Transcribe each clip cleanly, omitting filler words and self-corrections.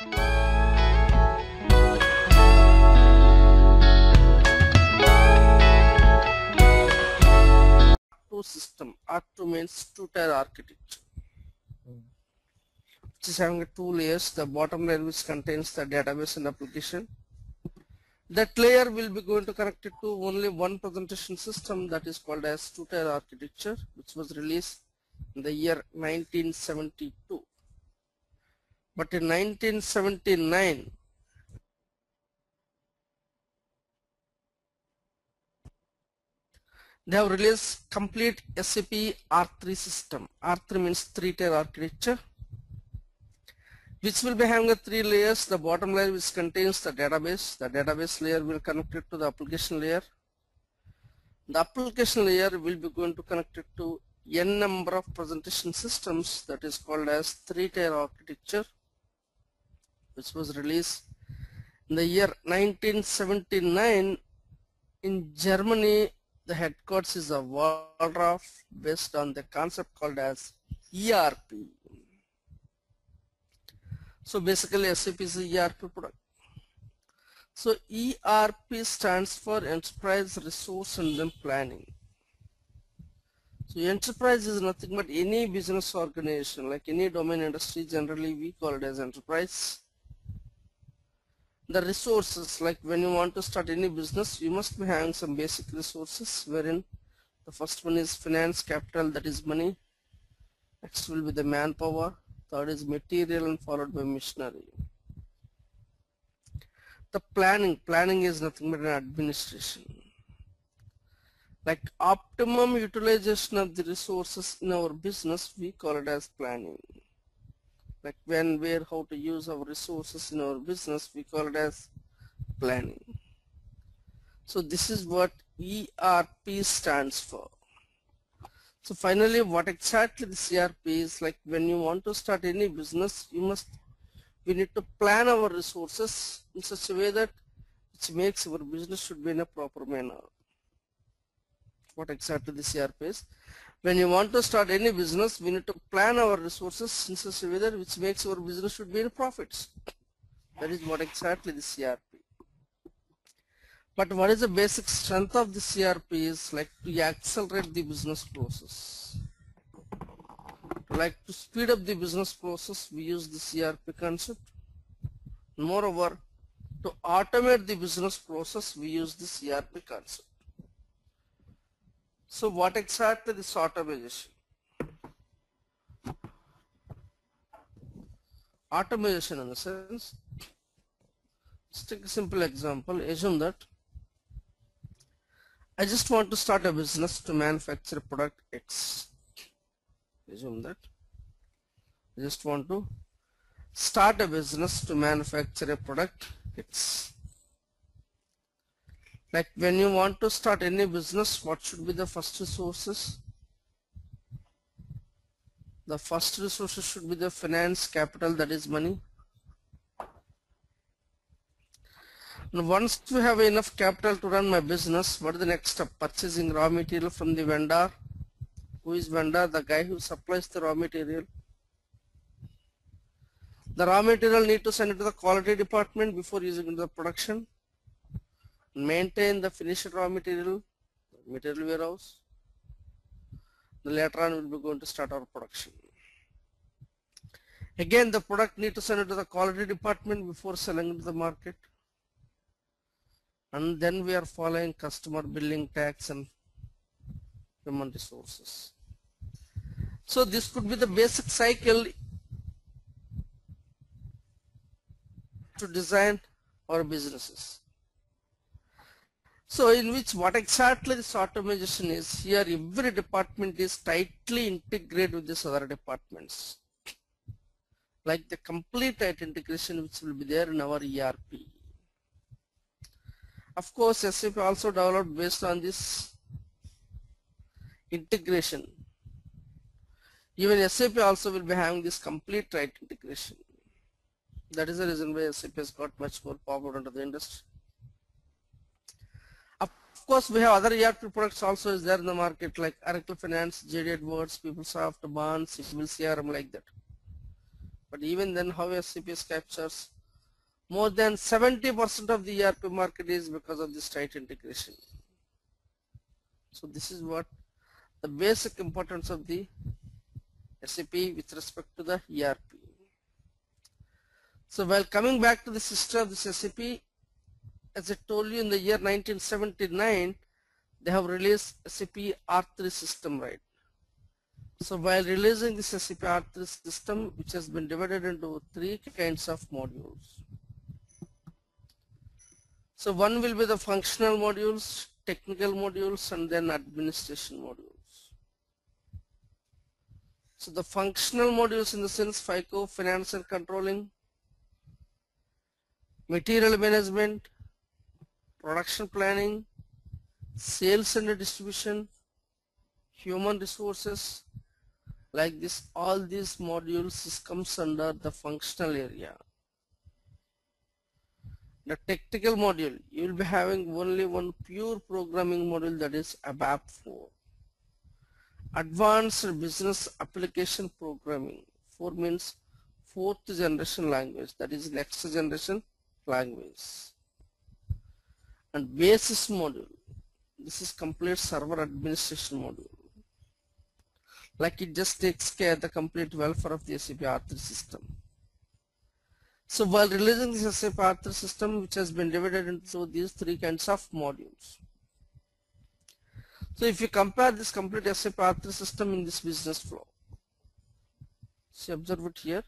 System. R2 means two-tier architecture, which is having two layers. The bottom layer which contains the database and application. That layer will be going to connect it to only one presentation system, that is called as two-tier architecture, which was released in the year 1972. But in 1979, they have released complete SAP R3 system. R3 means three-tier architecture, which will be having three layers. The bottom layer which contains the database layer will connect it to the application layer. The application layer will be going to connect it to n number of presentation systems, that is called as three-tier architecture, which was released in the year 1979 in Germany. The headquarters is a Waldorf, based on the concept called as ERP. So basically SAP is a ERP product. So ERP stands for Enterprise Resource and Planning. So enterprise is nothing but any business organization, like any domain industry, generally we call it as enterprise. The resources, like when you want to start any business, you must be having some basic resources, wherein the first one is finance, capital, that is money. Next will be the manpower. Third is material, and followed by machinery. The planning is nothing but an administration. Like optimum utilization of the resources in our business, we call it as planning. Like when, where, how to use our resources in our business, we call it as planning. So this is what ERP stands for. So finally, what exactly this ERP is, like when you want to start any business, we need to plan our resources in such a way that which makes our business should be in a proper manner. What exactly this ERP is? When you want to start any business, we need to plan our resources in such a way that which makes our business should be in profits. That is what exactly this ERP. But what is the basic strength of this ERP is, like to accelerate the business process. Like to speed up the business process, we use this ERP concept. Moreover, to automate the business process, we use this ERP concept. So what exactly is automation? Automation in the sense, let's take a simple example. Assume that I just want to start a business to manufacture a product X. Assume that I just want to start a business to manufacture a product X. Like when you want to start any business, what should be the first resources? The first resources should be the finance, capital, that is money. Now once we have enough capital to run my business, what is the next step? Purchasing raw material from the vendor. Who is vendor? The guy who supplies the raw material. The raw material need to send it to the quality department before using it in the production. Maintain the finished raw material warehouse. Then later on we'll be going to start our production. Again, the product need to send it to the quality department before selling it to the market. And then we are following customer billing, tax, and human resources. So this could be the basic cycle to design our businesses. So in which what exactly this automation is, here every department is tightly integrated with these other departments. Like the complete tight integration which will be there in our ERP. Of course, SAP also developed based on this integration. Even SAP also will be having this complete tight integration. That is the reason why SAP has got much more popular into the industry. Of course, we have other ERP products also is there in the market, like Oracle Finance, JD Edwards, PeopleSoft, Bond, Civil CRM, like that. But even then, how SAP captures more than 70% of the ERP market is because of this tight integration. So this is what the basic importance of the SAP with respect to the ERP. So while coming back to the history of this SAP, as I told you, in the year 1979, they have released SAP R3 system, right? So while releasing this SAP R3 system, which has been divided into three kinds of modules. So one will be the functional modules, technical modules, and then administration modules. So the functional modules in the sense FICO, finance and controlling, material management, production planning, sales and distribution, human resources, like this, all these modules comes under the functional area. The technical module, you will be having only one pure programming module, that is ABAP 4. Advanced Business Application Programming, 4 means 4th generation language, that is next generation language. And basis module, this is complete server administration module. Like it just takes care of the complete welfare of the SAP R3 system. So while releasing this SAP R3 system, which has been divided into these three kinds of modules. So if you compare this complete SAP R3 system in this business flow, see, observe it here.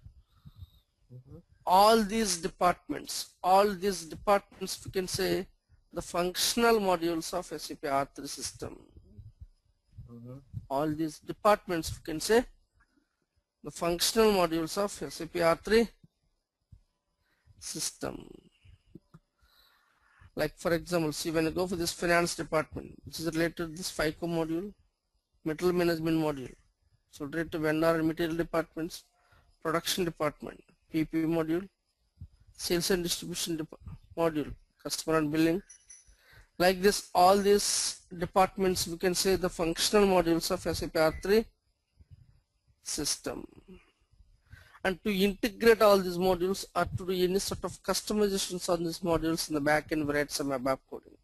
All these departments we can say the functional modules of SAP R3 system. All these departments we can say the functional modules of SAP R3 system. Like for example, see, when you go for this finance department, which is related to this FICO module, material management module, so related to vendor and material departments, production department, PP module, sales and distribution module, customer and billing. Like this, all these departments we can say the functional modules of SAP R3 system. And to integrate all these modules or to do any sort of customizations on these modules in the back end, we write some ABAP coding.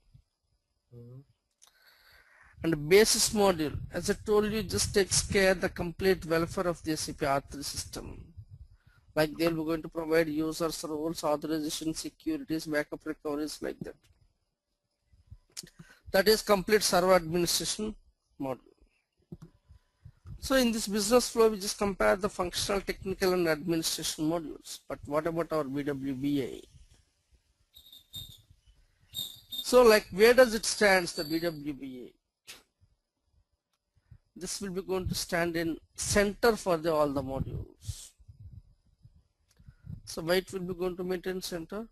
And the basis module, as I told you, just takes care of the complete welfare of the SAP R3 system. Like they will be going to provide users, roles, authorization, securities, backup recoveries, like that. That is complete server administration module. So in this business flow, we just compare the functional, technical and administration modules. But what about our BWBA? So like where does it stand, the BWBA? This will be going to stand in center for all the modules. So why it will be going to maintain center?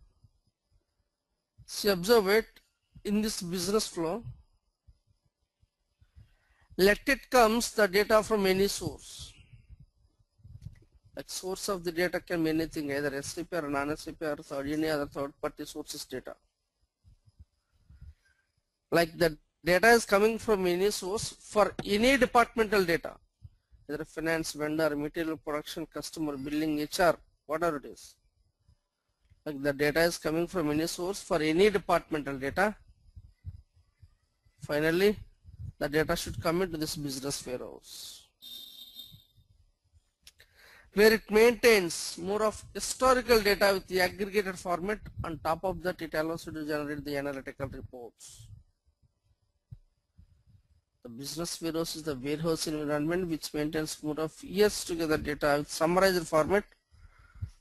See, observe it in this business flow. Let it comes the data from any source. Like source of the data can be anything, either SAP or non-SAP or any other third-party sources data. Like the data is coming from any source for any departmental data, either finance, vendor, material, production, customer, billing, HR, whatever it is. Like the data is coming from any source for any departmental data. Finally, the data should come into this business warehouse, where it maintains more of historical data with the aggregated format. On top of that, it allows you to generate the analytical reports. The business warehouse is the warehouse environment which maintains more of years together data with summarized format.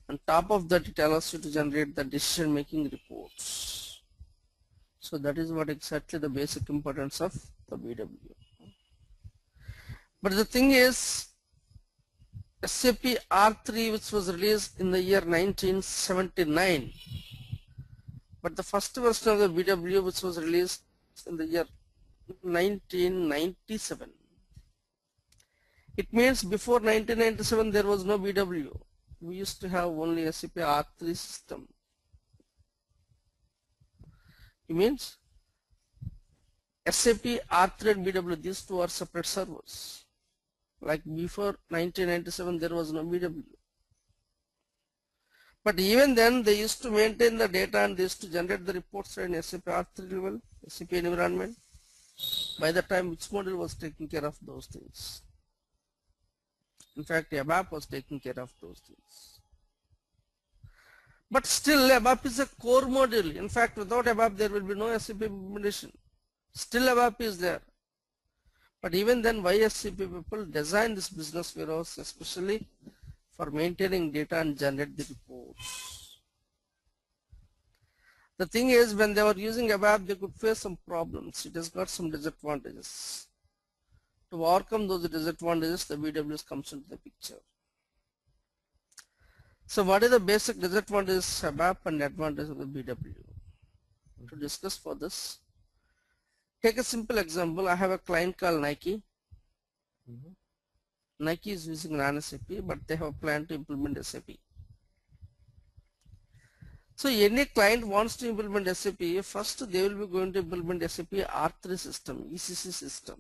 On top of that, it allows you to generate the decision making reports. So that is what exactly the basic importance of the BW. But the thing is, SAP R3, which was released in the year 1979, but the first version of the BW, which was released in the year 1997. It means before 1997 there was no BW. We used to have only SAP R3 system. It means SAP R3 and BW, these two are separate servers. Like before 1997 there was no BW. But even then they used to maintain the data and they used to generate the reports in SAP R3 level, SAP environment. By the time which module was taking care of those things? In fact, ABAP was taking care of those things. But still ABAP is a core module. In fact, without ABAP there will be no SAP implementation. Still ABAP is there. But even then, why SAP people design this business warehouse especially for maintaining data and generate the reports? The thing is, when they were using ABAP, they could face some problems. It has got some disadvantages. To overcome those disadvantages, the BWS comes into the picture. So what are the basic disadvantages of ABAP and advantages of the BW? To discuss for this, take a simple example. I have a client called Nike. Nike is using non-SAP, but they have a plan to implement SAP. So any client wants to implement SAP, first they will be going to implement SAP R3 system, ECC system.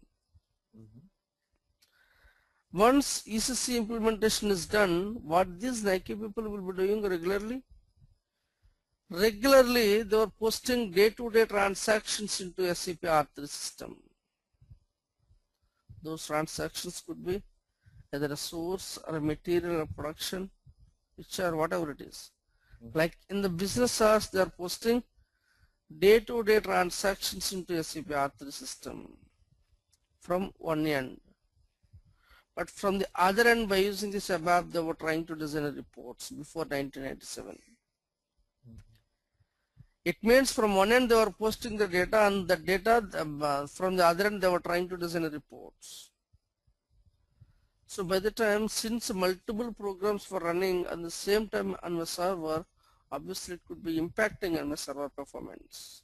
Once ECC implementation is done, what these Nike people will be doing regularly? Regularly they are posting day-to-day transactions into SAP R3 system. Those transactions could be either a source or a material or production, which are whatever it is. Like in the business hours, they are posting day-to-day transactions into SAP R3 system from one end. But from the other end, by using this ABAP, they were trying to design reports before 1997. It means from one end they were posting the data, and the data from the other end they were trying to design reports. So by the time, since multiple programs were running at the same time on the server, obviously it could be impacting on the server performance.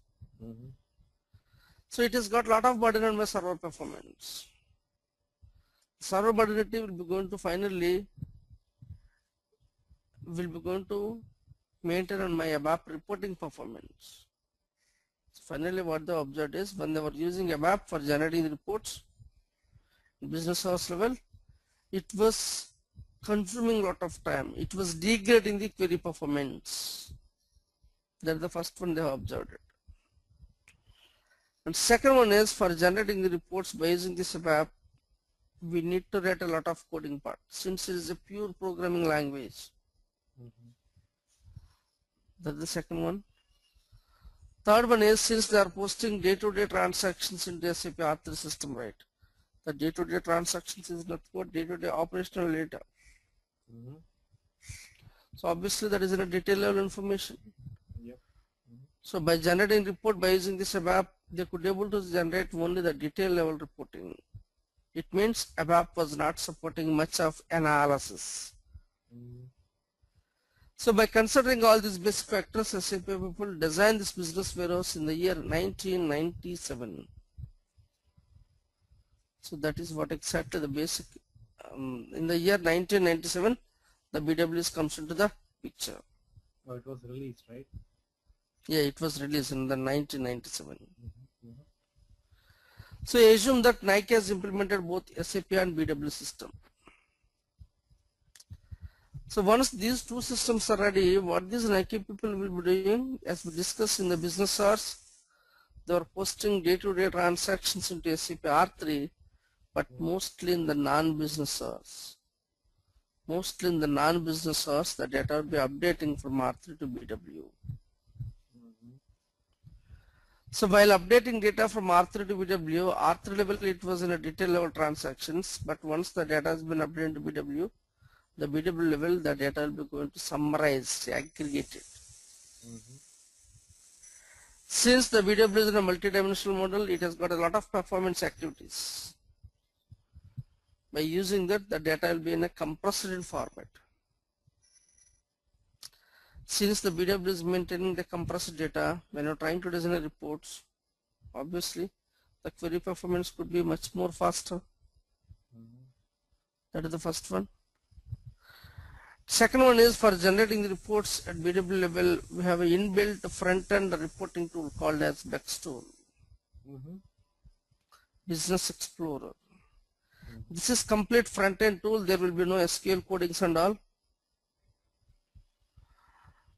So it has got a lot of burden on my server performance. Server burdenity will be going to finally maintain on my ABAP reporting performance. So finally what they observed is, when they were using ABAP for generating reports business hours level, it was consuming a lot of time. It was degrading the query performance. That's the first one they have observed it. And second one is, for generating the reports by using this ABAP, we need to write a lot of coding part, since it is a pure programming language. That's the second one. Third one is, since they are posting day-to-day transactions into SAP R3 system, right? The day-to-day transactions is nothing but day-to-day operational data. So obviously that is in a detail level information. So by generating report by using this ABAP, they could be able to generate only the detail level reporting. It means ABAP was not supporting much of analysis. So by considering all these basic factors, SAP people designed this business warehouse in the year 1997. So that is what exactly the basic. In the year 1997, the BWS comes into the picture. Oh, it was released, right? Yeah, it was released in the 1997. So assume that Nike has implemented both SAP and BW system. So once these two systems are ready, what these Nike people will be doing, as we discussed in the business hours, they are posting day-to-day transactions into SAP R3, but mostly in the non-business hours. Mostly in the non-business hours, the data will be updating from R3 to BW. So while updating data from R3 to BW, R3 level it was in a detail level transactions, but once the data has been updated to BW, the BW level, the data will be going to summarize, aggregated. Since the BW is in a multi-dimensional model, it has got a lot of performance activities. By using that, the data will be in a compressed format. Since the BW is maintaining the compressed data, when you're trying to design reports, obviously the query performance could be much more faster. That is the first one. Second one is, for generating the reports at BW level, we have an inbuilt front-end reporting tool called as Maxsoft Business Explorer. This is complete front-end tool. There will be no SQL codings and all.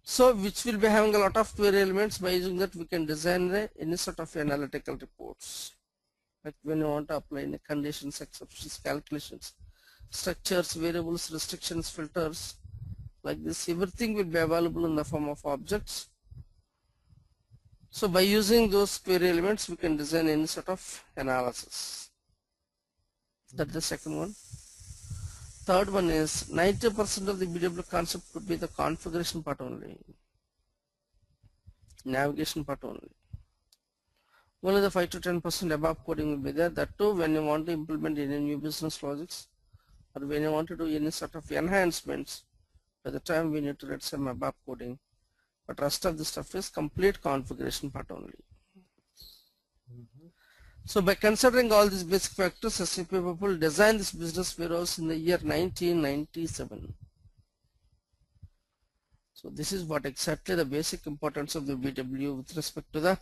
So which will be having a lot of query elements. By using that we can design any sort of analytical reports. Like when you want to apply any conditions, exceptions, calculations, structures, variables, restrictions, filters, like this, everything will be available in the form of objects. So by using those query elements we can design any sort of analysis. That's the second one. Third one is 90% of the BW concept could be the configuration part only, navigation part only. Only the 5 to 10% above coding will be there. That too when you want to implement any new business logics or when you want to do any sort of enhancements. By the time we need to write some above coding, but rest of the stuff is complete configuration part only. So by considering all these basic factors, SAP people designed this business warehouse in the year 1997. So this is what exactly the basic importance of the BW with respect to the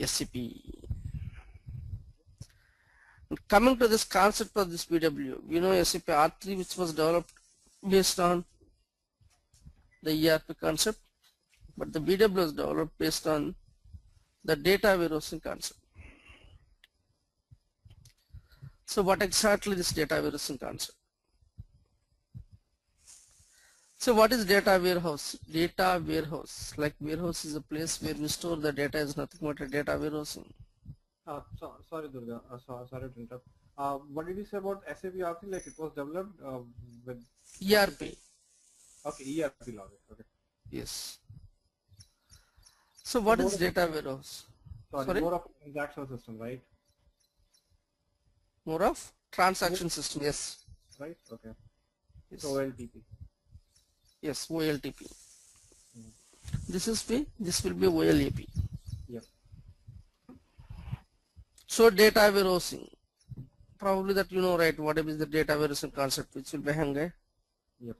SAP. And coming to this concept of this BW, we know SAP R3 which was developed based on the ERP concept, but the BW was developed based on the data warehousing concept. So what exactly this data warehousing concept? So what is data warehouse? Data warehouse, like warehouse is a place where we store the data, is nothing but a data warehousing. Sorry, Durga. Sorry to interrupt. What did you say about SAP ERP? Like it was developed with ERP. Okay, ERP logic. Okay. Yes. So what is data warehouse? Sorry, more of a transactional system, right? More of transaction system, yes. Right? Okay. Yes. So OLTP. Yes, OLTP. This will be OLAP. Yep. So data warehousing. Probably that you know, right? What is the data warehousing concept, which will be hanging? Yep.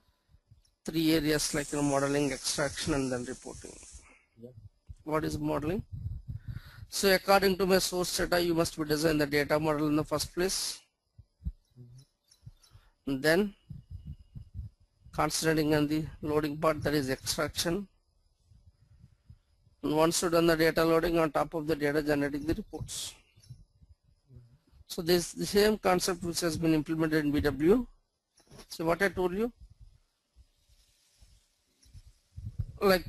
3 areas like modeling, extraction, and then reporting. Yep. What is modeling? So according to my source data, you must be design the data model in the first place. And then concentrating on the loading part, that is extraction. And once you done the data loading, on top of the data generating the reports. So this is the same concept which has been implemented in BW. So what I told you, like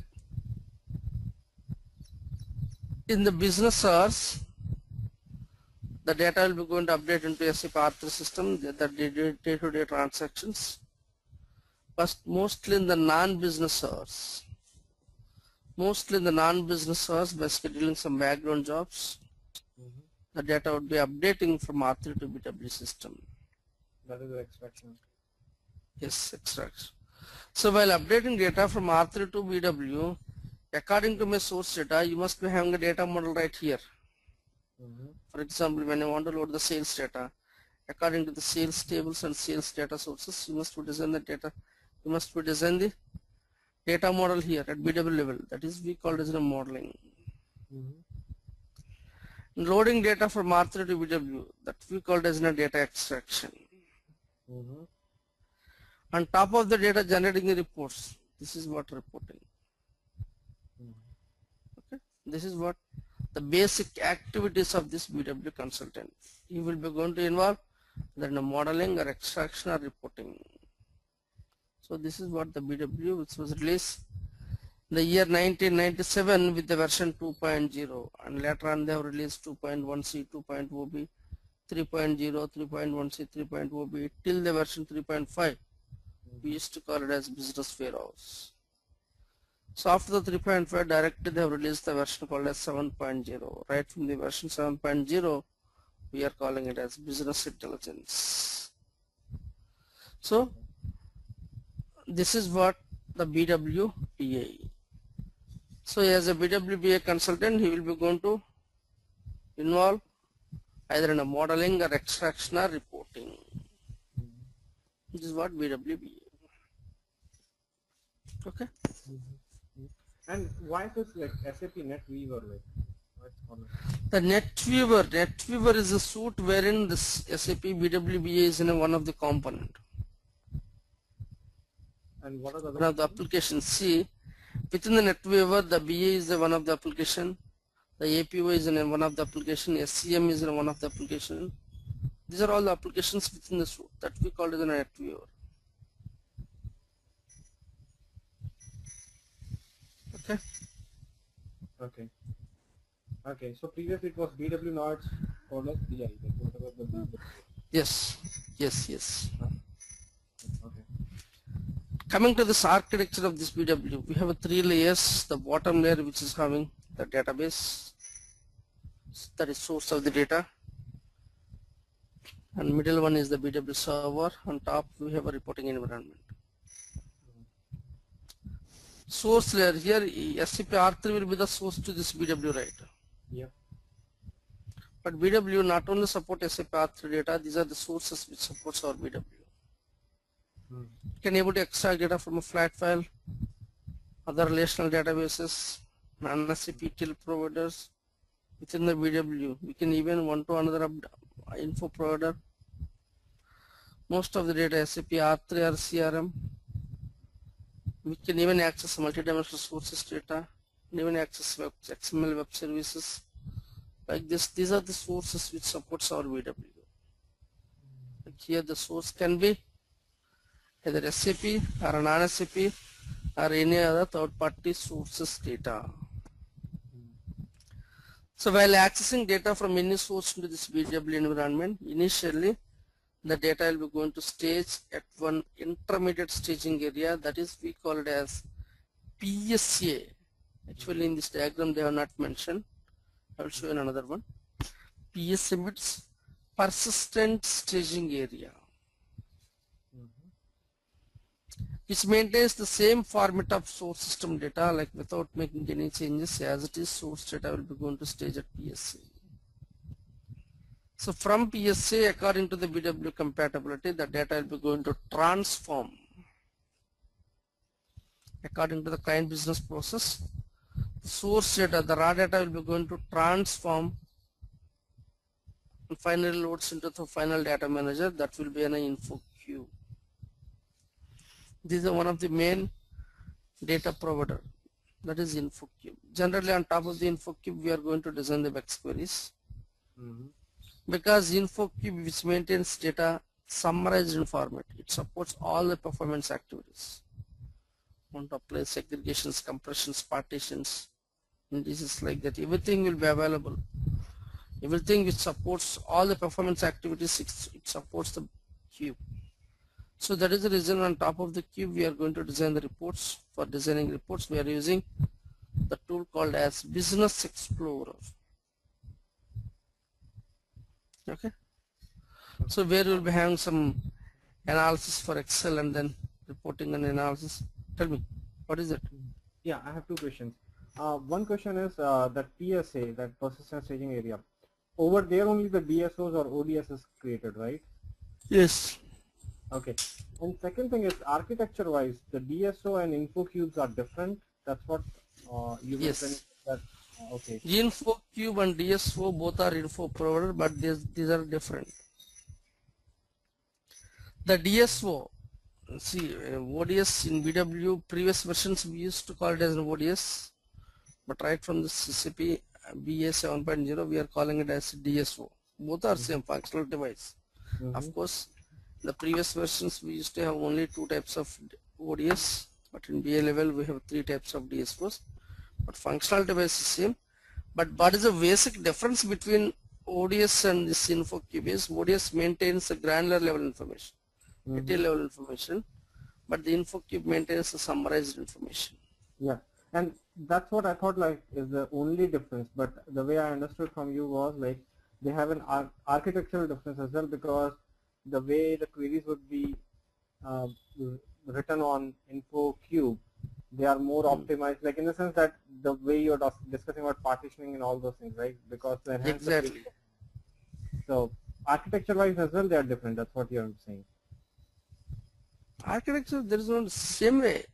in the business hours, the data will be going to update into SAP R3 system, the day-to-day transactions. But mostly in the non-business hours. Mostly in the non-business hours, by scheduling some background jobs, the data would be updating from R3 to BW system. That is the extraction. Yes, extraction. So while updating data from R3 to BW, according to my source data, you must be having a data model right here. For example, when you want to load the sales data, according to the sales tables and sales data sources, you must design the data. You must design the data model here at BW level. That is we call as a modeling. Loading data from R3 to BW, that we call as a data extraction. On top of the data, generating the reports. This is what reporting. Okay, this is what the basic activities of this BW consultant. He will be going to involve then modeling or extraction or reporting. So this is what the BW, which was released in the year 1997 with the version 2.0, and later on they have released 2.1c, 2.0b, 3.0, 3.1c, 3.0b till the version 3.5. We used to call it as business warehouse. So after the 3.5 directly they have released the version called as 7.0. Right from the version 7.0 we are calling it as business intelligence. So this is what the BW BA. So as a BW BA consultant, he will be going to involve either in a modeling or extraction or reporting. This is what BW BA. Okay. And why is this like SAP NetWeaver like? What's called? The NetWeaver is a suite wherein this SAP BW BA is in one of the component. And what are the One of the applications. See, Within the NetWeaver, the BA is one of the application, the APO is one of the application, SCM is one of the application. These are all the applications within the suite that we call as a NetWeaver. Okay. Okay. Okay. So previously it was BW, now it's called as BI. Like whatever the BW. Yes. Yes. Yes. Okay. Coming to this architecture of this BW, we have three layers. The bottom layer, which is having the database, that is source of the data, and middle one is the BW server. On top we have a reporting environment. Source layer, here SAP R3 will be the source to this BW, right? Yeah. But BW not only support SAP R3 data, these are the sources which supports our BW. You can able to extract data from a flat file, other relational databases, non-SAP ETL providers within the BW. We can even one to another info provider. Most of the data SAP R3 or CRM. We can even access multi-dimensional sources data, and even access XML web services. Like this, these are the sources which supports our BW. Like here the source can be either SAP or non-SAP or any other third-party sources data. So while accessing data from any source into this BW environment, initially the data will be going to stage at one intermediate staging area, that is we call it as PSA. Actually in this diagram they have not mentioned. I will show you another one. PSA means persistent staging area, which maintains the same format of source system data, like without making any changes as it is. Source data will be going to stage at PSA. So from PSA, according to the BW compatibility, the data will be going to transform according to the client business process. Source data, the raw data will be going to transform and finally loads into the final data manager, that will be an info queue. These are one of the main data provider, that is info cube. Generally on top of the info cube we are going to design the Vex queries. Because InfoCube, which maintains data summarized in format, it supports all the performance activities. Want to apply segregations, compressions, partitions, indices like that. Everything will be available. Everything which supports all the performance activities, it supports the cube. So that is the reason on top of the cube we are going to design the reports. For designing reports we are using the tool called as Business Explorer. Okay, so where we will be having some analysis for Excel and then reporting and analysis. Tell me, what is it? Yeah, I have two questions. One question is that PSA, that persistent staging area. Over there only the DSOs or ODS is created, right? Yes. Okay. And second thing is architecture wise, the DSO and info cubes are different. That's what you mentioned. That okay. Info cube and DSO both are info provider, but these are different. The DSO, see, ODS in BW previous versions we used to call it as an ODS, but right from the SAP BA 7.0 we are calling it as DSO. Both are same functional device. Of course, the previous versions we used to have only two types of ODS, but in BA level we have three types of DSOs. But functional device is same. But what is the basic difference between ODS and this info cube is ODS maintains a granular level information, detail level information, but the info cube maintains the summarized information. Yeah, and that's what I thought like is the only difference. But the way I understood from you was like they have an architectural difference as well, because the way the queries would be written on info cube, they are more optimized, like in the sense that the way you're discussing about partitioning and all those things, right? Because to enhance exactly. So architecture wise as well they are different. That's what you're saying. Architecture, there is no same way.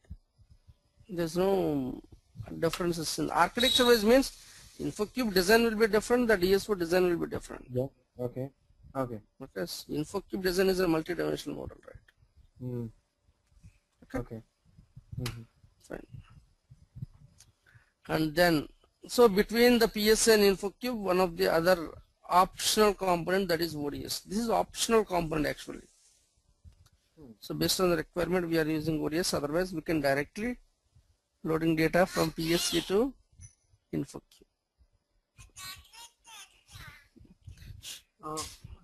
There's no differences in architecture wise. Means InfoCube design will be different, the DSO design will be different. Yeah. Okay. Okay. Because InfoCube design is a multi-dimensional model, right? Okay. Fine. And then, so between the PSA and InfoCube, one of the other optional component, that is ODS. This is optional component actually. So based on the requirement we are using ODS, otherwise we can directly loading data from PSA to InfoCube.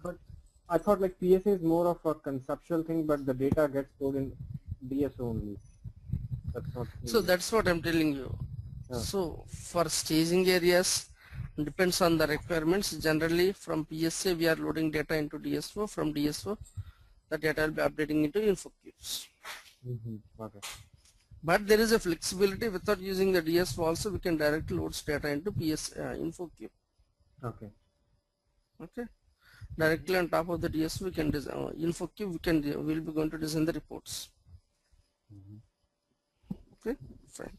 But I thought like PSA is more of a conceptual thing, but the data gets stored in DS only. That's not. So that's what I'm telling you. Yeah. So for staging areas, depends on the requirements. Generally from PSA we are loading data into DSO. From DSO the data will be updating into InfoCubes. Okay. But there is a flexibility. Without using the DSO also we can directly load data into InfoCube. Okay. Okay. Directly on top of the DSO we can design InfoCube. We'll be going to design the reports. Okay, fine.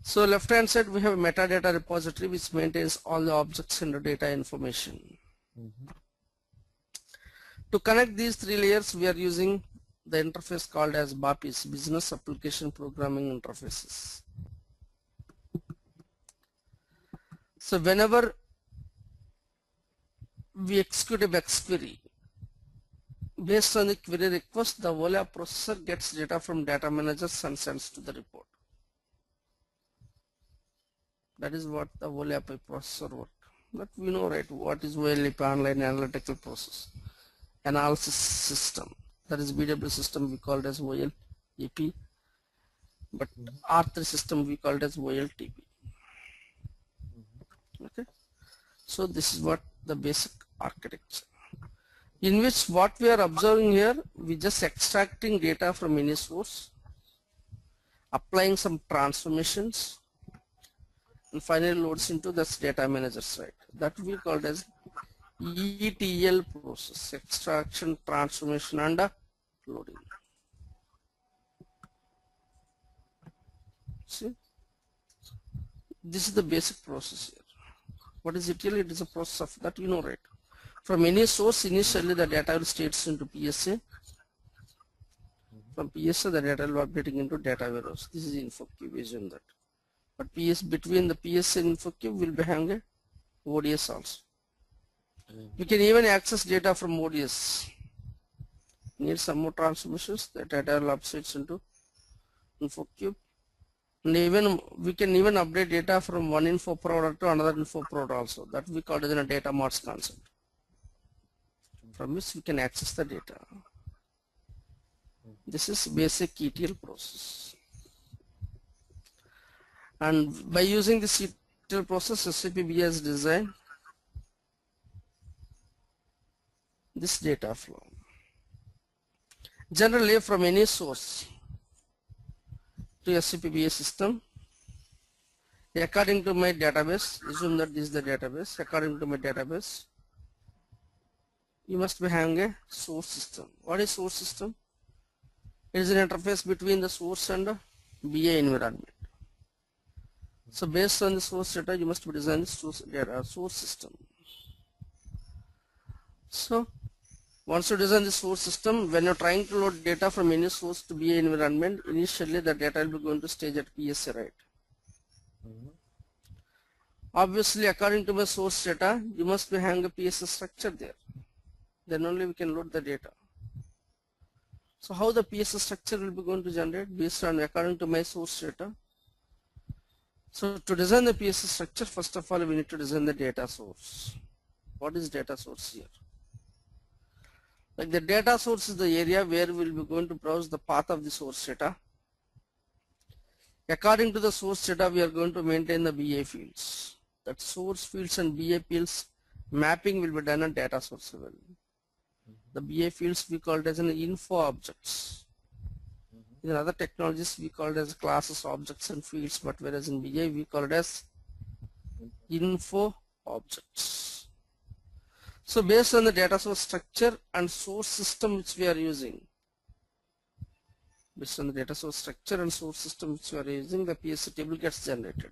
So left hand side we have a metadata repository which maintains all the objects and the data information. To connect these three layers we are using the interface called as BAPIs, Business Application Programming Interfaces. So whenever we execute a BEX query, based on the query request, the OLAP processor gets data from data managers and sends to the report. That is what the OLAP processor work. But we know, right, what is OLAP, Online Analytical Process Analysis System. That is BW system we call it as OLAP, but R3 system we call it as OLTP. Okay, so this is what the basic architecture, in which what we are observing here, we just extracting data from any source, applying some transformations, and finally loads into this data manager side. That we call it as ETL process, extraction, transformation, and loading. See, this is the basic process here. What is ETL? It is a process of that, you know, right? From any source, initially the data will states into PSA. From PSA, the data will be updating into data warehouse. This is InfoCube based on that. But between the PSA and InfoCube will be having a ODS also. You can even access data from ODS. Need some more transformations, the data will updates into InfoCube. And even we can even update data from one info product to another info product also. That we call it in a data marts concept, from which we can access the data. This is basic ETL process. And by using this ETL process, SAP BW has designed this data flow. Generally from any source to SAP BW system, according to my database, assume that this is the database, according to my database, you must be having a source system. What is source system? It is an interface between the source and the BA environment. So based on the source data, you must design the source system. So once you design the source system, when you're trying to load data from any source to BA environment, initially the data will be going to stage at PSA, right? Obviously, according to my source data, you must be having a PSA structure there. Then only we can load the data. So how the PSA structure will be going to generate based on according to my source data? So to design the PSA structure, first of all we need to design the data source. What is data source here? Like the data source is the area where we will be going to browse the path of the source data. According to the source data, we are going to maintain the BA fields. That source fields and BA fields mapping will be done at data source level. The BA fields we call it as an info objects. In other technologies we call it as classes, objects and fields, but whereas in BA we call it as info objects. So based on the data source structure and source system which we are using, based on the data source structure and source system which we are using, the PSA table gets generated.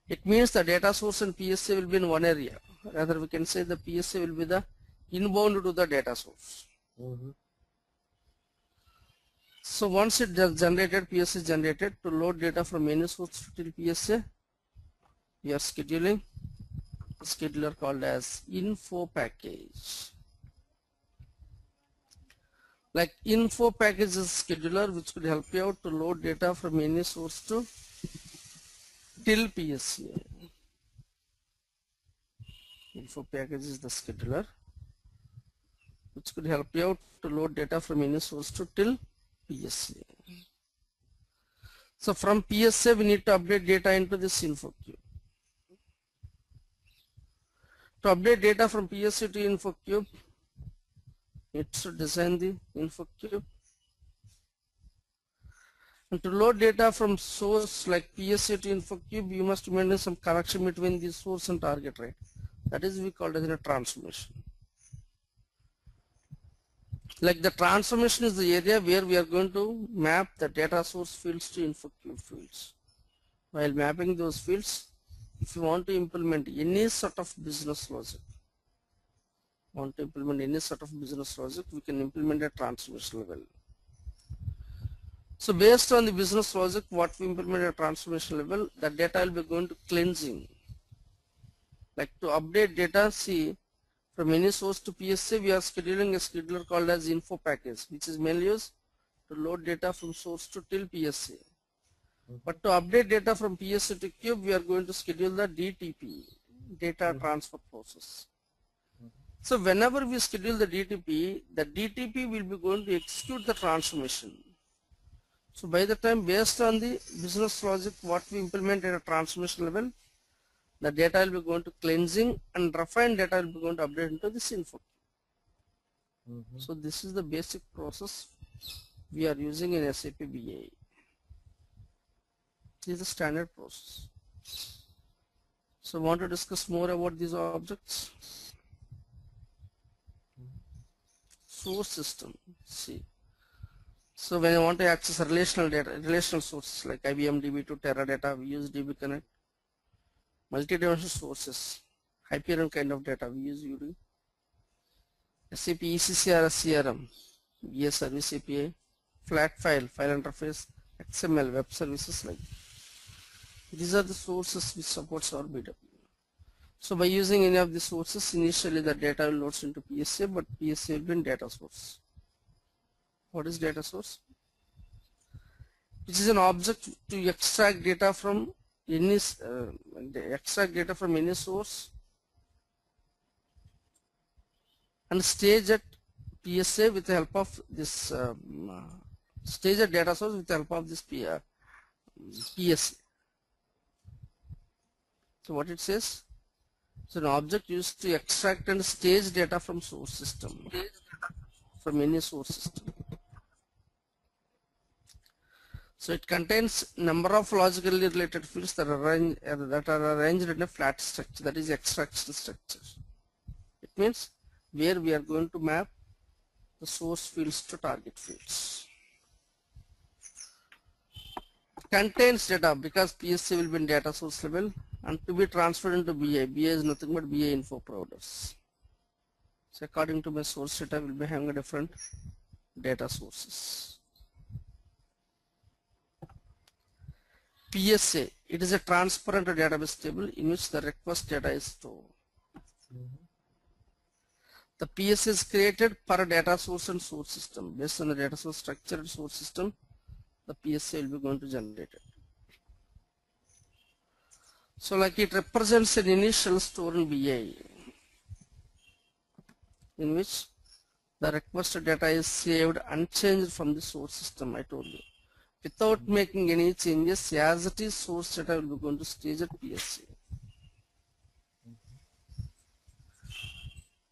It means the data source and PSA will be in one area. Rather we can say the PSA will be the inbound to the data source. So once it is generated, PSA is generated, to load data from any source to till PSA, we are scheduling a scheduler called as Infopackage. Like Infopackage is a scheduler which could help you out to load data from any source to till PSA. Infopackage is the scheduler which could help you out to load data from any source to till PSA. So from PSA we need to update data into this InfoCube. To update data from PSA to InfoCube, it's to design the InfoCube. And to load data from source like PSA to InfoCube, you must maintain some connection between the source and target, right? That is we call it as a transformation. Like the transformation is the area where we are going to map the data source fields to InfoCube fields. While mapping those fields, if you want to implement any sort of business logic, we can implement a transformation level. So based on the business logic, what we implement at transformation level, the data will be going to cleansing. Like to update data, see, from any source to PSA, we are scheduling a scheduler called as Infopackage, which is mainly used to load data from source to till PSA. But to update data from PSA to Cube, we are going to schedule the DTP, data transfer process. So whenever we schedule the DTP will be going to execute the transformation. So by the time, based on the business logic, what we implement at a transformation level, the data will be going to cleansing and refined data will be going to update into this info. So this is the basic process we are using in SAP BA. This is the standard process. So want to discuss more about these objects? Source system, see. So when I want to access relational data, relational sources like IBM DB2, Teradata, we use DB Connect. Multi-dimensional sources, Hyperion kind of data, we use UD. SAP ECCRS CRM, VS Service API, flat file, file interface, XML, web services like. These are the sources which supports our BW. So by using any of the sources, initially the data will load into PSA, but PSA will be in data source. What is data source? Which is an object to extract data from any source and stage at PSA with the help of this stage at data source with the help of this PSA. So what it says? It's an object used to extract and stage data from source system, from any source system. So it contains number of logically related fields that are arranged in a flat structure, that is extraction structure. It means where we are going to map the source fields to target fields. It contains data because PSA will be in data source level and to be transferred into BI. BI is nothing but BI info providers. So according to my source data, will be having a different data sources. PSA, it is a transparent database table in which the request data is stored. The PSA is created per data source and source system. Based on the data source structure and source system, the PSA will be going to generate it. So like it represents an initial store in BI in which the requested data is saved unchanged from the source system, I told you. Without making any changes, as it is, source data will be going to stage at PSA.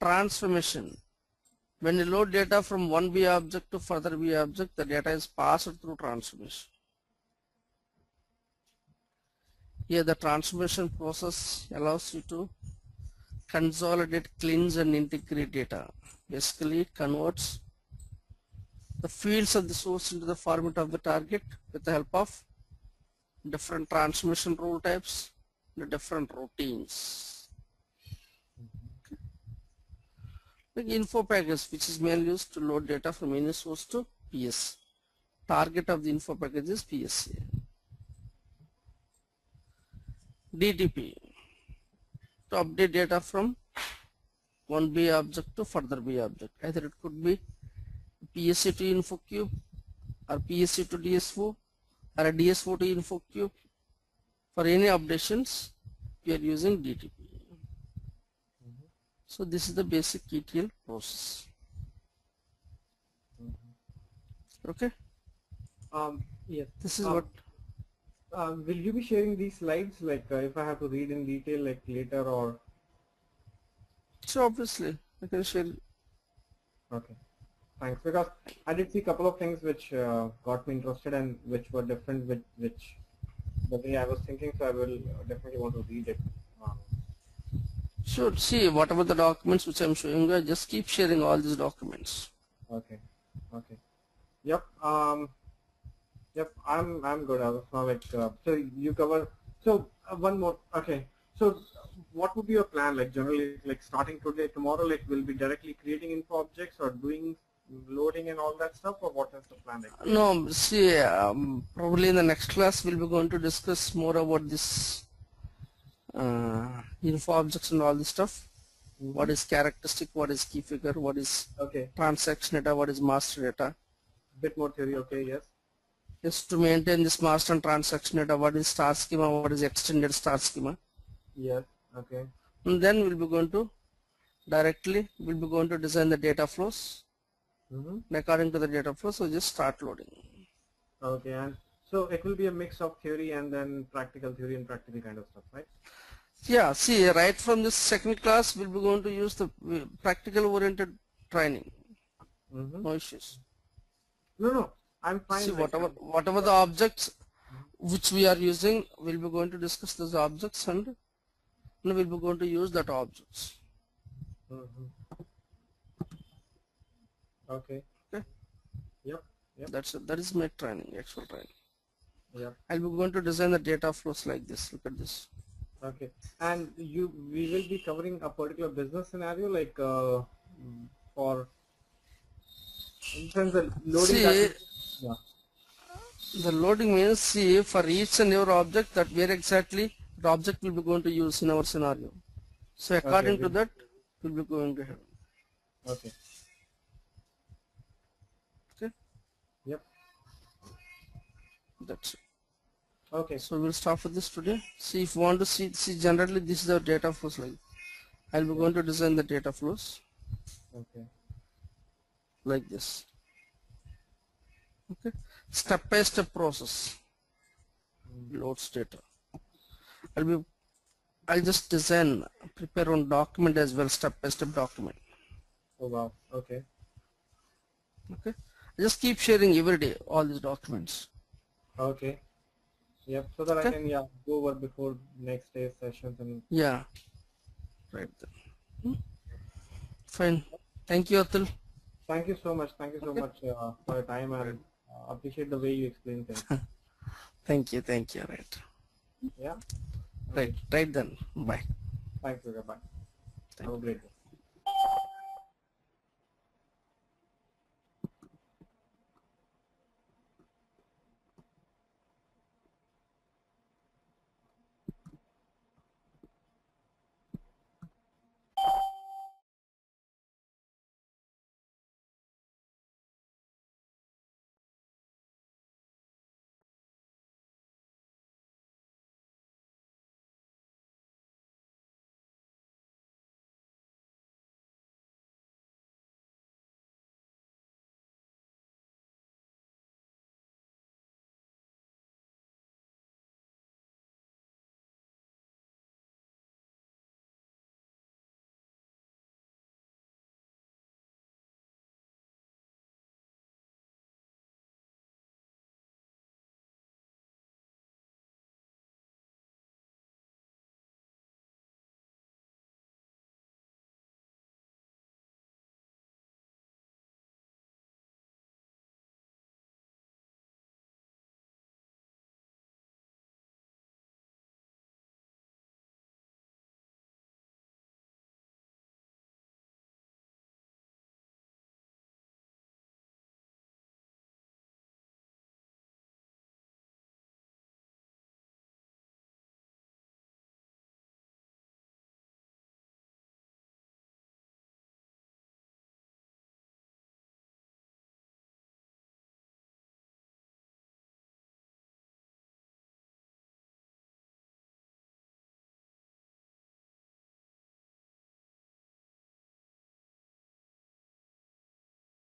Transformation. When you load data from one BI object to further BI object, the data is passed through transformation. Here the transformation process allows you to consolidate, cleanse and integrate data. Basically it converts the fields of the source into the format of the target with the help of different transformation rule types and different routines. Like Infopackage, which is mainly used to load data from any source to PS. Target of the info package is PSA. DTP, to update data from one B object to further B object. Either it could be PSA to InfoCube, or PSA to DSO, or a DSO to InfoCube. For any updations, we are using DTP. So this is the basic ETL process. Okay. Yes. This is what. Will you be sharing these slides, like if I have to read in detail, like later, or? So obviously, I can share. Okay. Thanks. Because I did see a couple of things which got me interested and which were different with which the way I was thinking. So I will definitely want to read it. Sure. See, whatever the documents which I'm showing you, just keep sharing all these documents. Okay. Okay. Yep. Yep. I'm good. I was now like so you cover. So one more. Okay. So what would be your plan? Like generally, like starting today, tomorrow, like will be directly creating info objects or doing loading and all that stuff, or what is the plan? Like? No. See, probably in the next class we'll be going to discuss more about this info objects and all this stuff. What is characteristic? What is key figure? What is transaction data? What is master data? Bit more theory. Okay. Yes. Just to maintain this master and transaction data, what is star schema, what is extended star schema. Yes. Okay. And then we'll be going to design the data flows. And according to the data flow, so just start loading. Okay. And so it will be a mix of theory and then practical theory and practical kind of stuff, right? Yeah. See, right from this second class, we'll be going to use the practical oriented training. No issues. No. I'm fine. See, whatever the objects which we are using, we'll be going to discuss those objects and we'll be going to use that objects. Okay. Okay. Yep. That is my training, actual training. Yep. I'll be going to design the data flows like this. Look at this. Okay. And we will be covering a particular business scenario, like for in terms of loading. See, Yeah. the loading means, see, for each and every object, that where exactly the object will be going to use in our scenario. So according to that, we'll be going to have. Okay. Okay. Yep. That's it. Okay. So we'll start with this today. See, if you want to see generally this is the data flows like. I'll be going to design the data flows. Okay. Like this. Okay. Step by step process. Loads data. I'll just prepare one document as well, step by step document. Oh wow. Okay. Okay. Just keep sharing every day all these documents. Okay. Yep. So that I can go over before next day's sessions and. Yeah. Right then. Fine. Thank you, Atul. Thank you so much. Thank you so much for your time, and appreciate the way you explain things. Thank you. Right. Yeah. Right then. Bye. Thank you. Bye. Have a great day.